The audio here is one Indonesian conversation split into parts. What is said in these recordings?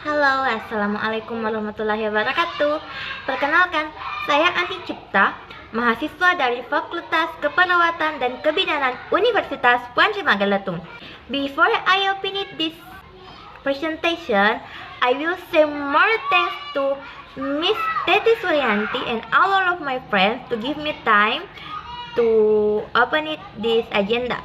Halo, assalamualaikum warahmatullahi wabarakatuh. Perkenalkan, saya Anti Cipta, mahasiswa dari Fakultas Keperawatan dan Kebidanan Universitas Puan Magalatung. Before I open this presentation, I will say more thanks to Miss Teti Suryanti and all of my friends to give me time to open this agenda.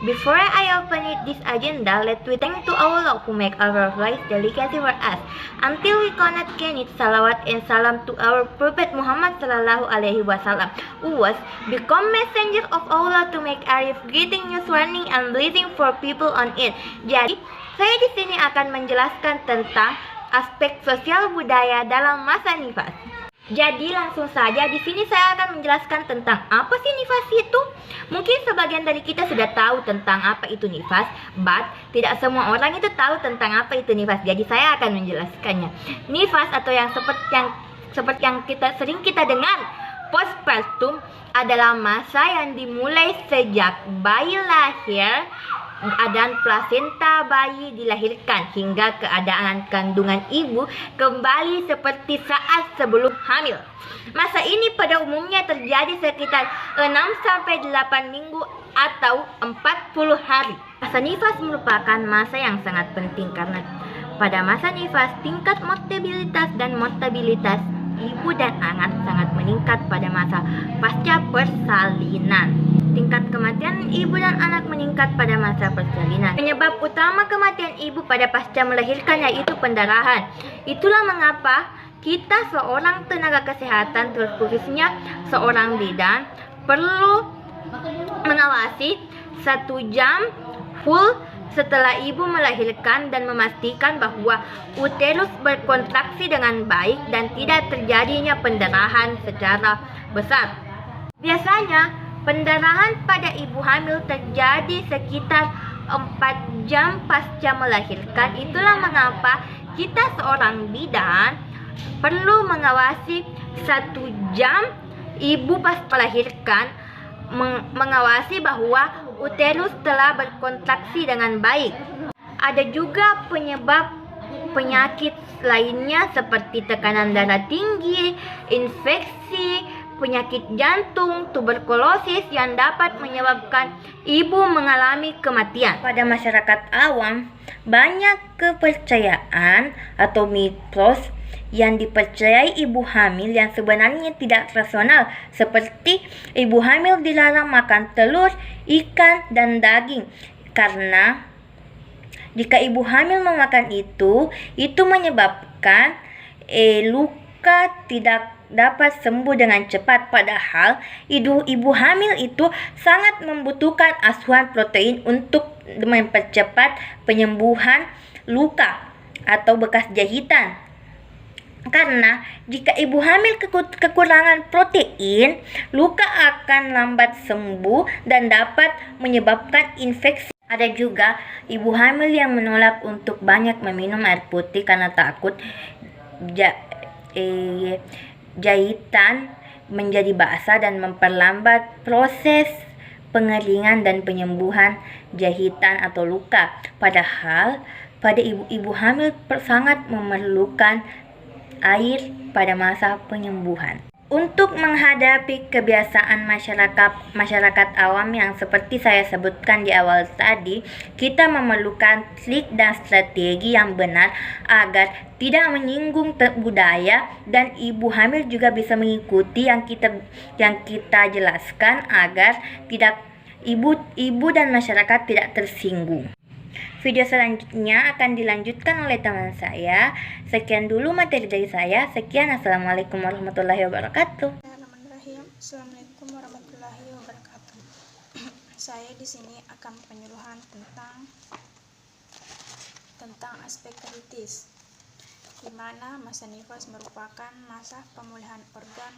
Before I open this agenda, let we thank to Allah who make our lives delicacy for us. Until we cannot gain it, salawat and salam to our Prophet Muhammad sallallahu alaihi wasallam, who was become messenger of Allah to make Arif greeting news, warning and blessing for people on it. Jadi, saya di sini akan menjelaskan tentang aspek sosial budaya dalam masa nifas. Jadi langsung saja di sini saya akan menjelaskan tentang apa sih nifas itu. Mungkin sebagian dari kita sudah tahu tentang apa itu nifas, but tidak semua orang itu tahu tentang apa itu nifas. Jadi saya akan menjelaskannya. Nifas atau yang seperti yang sering kita dengar, postpartum adalah masa yang dimulai sejak bayi lahir dan plasenta bayi dilahirkan hingga keadaan kandungan ibu kembali seperti saat sebelum hamil. Masa ini pada umumnya terjadi sekitar 6-8 minggu atau 40 hari. Masa nifas merupakan masa yang sangat penting karena pada masa nifas tingkat mortalitas dan mortalitas ibu dan anak sangat meningkat pada masa pasca persalinan. Tingkat kematian ibu dan anak meningkat pada masa persalinan. Penyebab utama kematian ibu pada pasca melahirkan yaitu pendarahan. Itulah mengapa kita seorang tenaga kesehatan, khususnya seorang bidan, perlu mengawasi 1 jam full setelah ibu melahirkan dan memastikan bahwa uterus berkontraksi dengan baik dan tidak terjadinya pendarahan secara besar. Biasanya pendarahan pada ibu hamil terjadi sekitar 4 jam pasca melahirkan. Itulah mengapa kita seorang bidan perlu mengawasi 1 jam ibu pas melahirkan, mengawasi bahwa uterus telah berkontraksi dengan baik. Ada juga penyakit lainnya seperti tekanan darah tinggi, infeksi, penyakit jantung, tuberkulosis yang dapat menyebabkan ibu mengalami kematian. Pada masyarakat awam, banyak kepercayaan atau mitos yang dipercayai ibu hamil yang sebenarnya tidak rasional, seperti ibu hamil dilarang makan telur, ikan, dan daging karena jika ibu hamil memakan itu menyebabkan luka tidak dapat sembuh dengan cepat. Padahal ibu hamil itu sangat membutuhkan asupan protein untuk mempercepat penyembuhan luka atau bekas jahitan. Karena jika ibu hamil kekurangan protein, luka akan lambat sembuh dan dapat menyebabkan infeksi. Ada juga ibu hamil yang menolak untuk banyak meminum air putih karena takut jahitan menjadi basah dan memperlambat proses pengeringan dan penyembuhan jahitan atau luka. Padahal pada ibu hamil sangat memerlukan air pada masa penyembuhan. Untuk menghadapi kebiasaan masyarakat awam yang seperti saya sebutkan di awal tadi, kita memerlukan trik dan strategi yang benar agar tidak menyinggung budaya, dan ibu hamil juga bisa mengikuti yang kita jelaskan agar tidak ibu dan masyarakat tidak tersinggung. Video selanjutnya akan dilanjutkan oleh teman saya. Sekian dulu materi dari saya. Sekian, assalamualaikum warahmatullahi wabarakatuh. Bismillahirrahmanirrahim. Assalamualaikum warahmatullahi wabarakatuh. Saya di sini akan penyuluhan tentang aspek kritis, di mana masa nifas merupakan masa pemulihan organ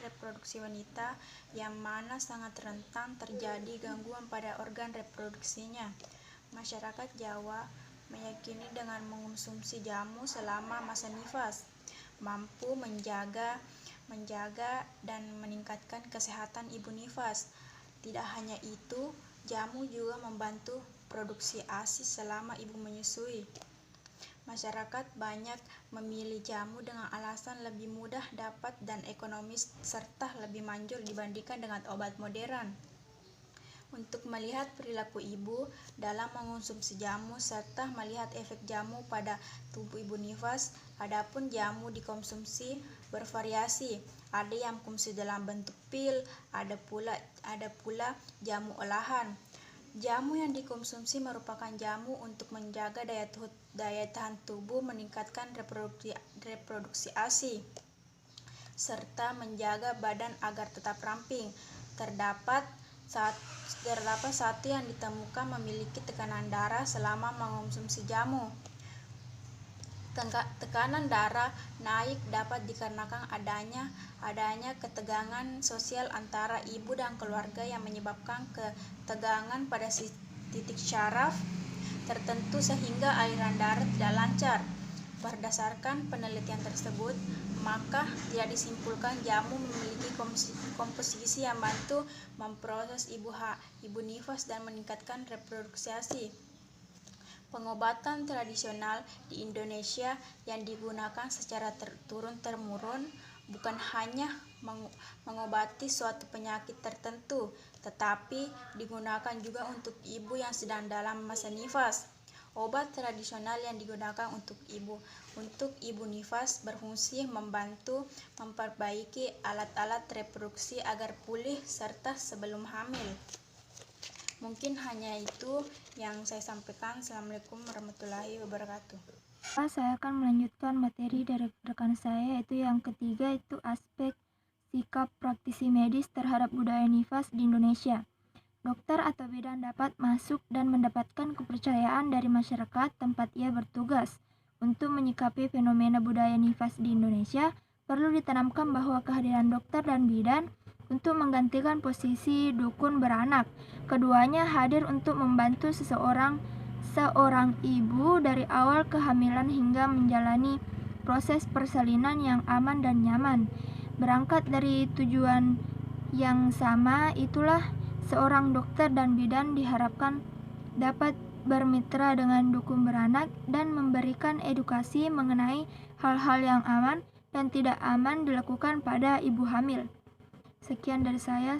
reproduksi wanita yang mana sangat rentan terjadi gangguan pada organ reproduksinya. Masyarakat Jawa meyakini dengan mengonsumsi jamu selama masa nifas mampu menjaga dan meningkatkan kesehatan ibu nifas. Tidak hanya itu, jamu juga membantu produksi ASI selama ibu menyusui. masyarakat banyak memilih jamu dengan alasan lebih mudah dapat dan ekonomis serta lebih manjur dibandingkan dengan obat modern. Untuk melihat perilaku ibu dalam mengonsumsi jamu serta melihat efek jamu pada tubuh ibu nifas, adapun jamu dikonsumsi bervariasi. Ada yang konsumsi dalam bentuk pil, ada pula jamu olahan. Jamu yang dikonsumsi merupakan jamu untuk menjaga daya tahan tubuh, meningkatkan reproduksi ASI, serta menjaga badan agar tetap ramping. Terdapat satu yang ditemukan memiliki tekanan darah selama mengonsumsi jamu. Tekanan darah naik dapat dikarenakan adanya ketegangan sosial antara ibu dan keluarga yang menyebabkan ketegangan pada titik syaraf tertentu sehingga aliran darah tidak lancar. Berdasarkan penelitian tersebut, maka tidak disimpulkan jamu memiliki komposisi yang membantu memproses ibu nifas dan meningkatkan reproduksi ASI. Pengobatan tradisional di Indonesia yang digunakan secara turun-temurun bukan hanya mengobati suatu penyakit tertentu, tetapi digunakan juga untuk ibu yang sedang dalam masa nifas. Obat tradisional yang digunakan untuk ibu nifas berfungsi membantu memperbaiki alat-alat reproduksi agar pulih serta sebelum hamil. Mungkin hanya itu yang saya sampaikan. Assalamualaikum warahmatullahi wabarakatuh. Saya akan melanjutkan materi dari rekan saya, yaitu yang ketiga, itu aspek sikap praktisi medis terhadap budaya nifas di Indonesia. Dokter atau bidan dapat masuk dan mendapatkan kepercayaan dari masyarakat tempat ia bertugas. Untuk menyikapi fenomena budaya nifas di Indonesia, perlu ditanamkan bahwa kehadiran dokter dan bidan untuk menggantikan posisi dukun beranak. Keduanya hadir untuk membantu seorang ibu dari awal kehamilan hingga menjalani proses persalinan yang aman dan nyaman. Berangkat dari tujuan yang sama, itulah seorang dokter dan bidan diharapkan dapat bermitra dengan dukun beranak dan memberikan edukasi mengenai hal-hal yang aman dan tidak aman dilakukan pada ibu hamil. Sekian dari saya.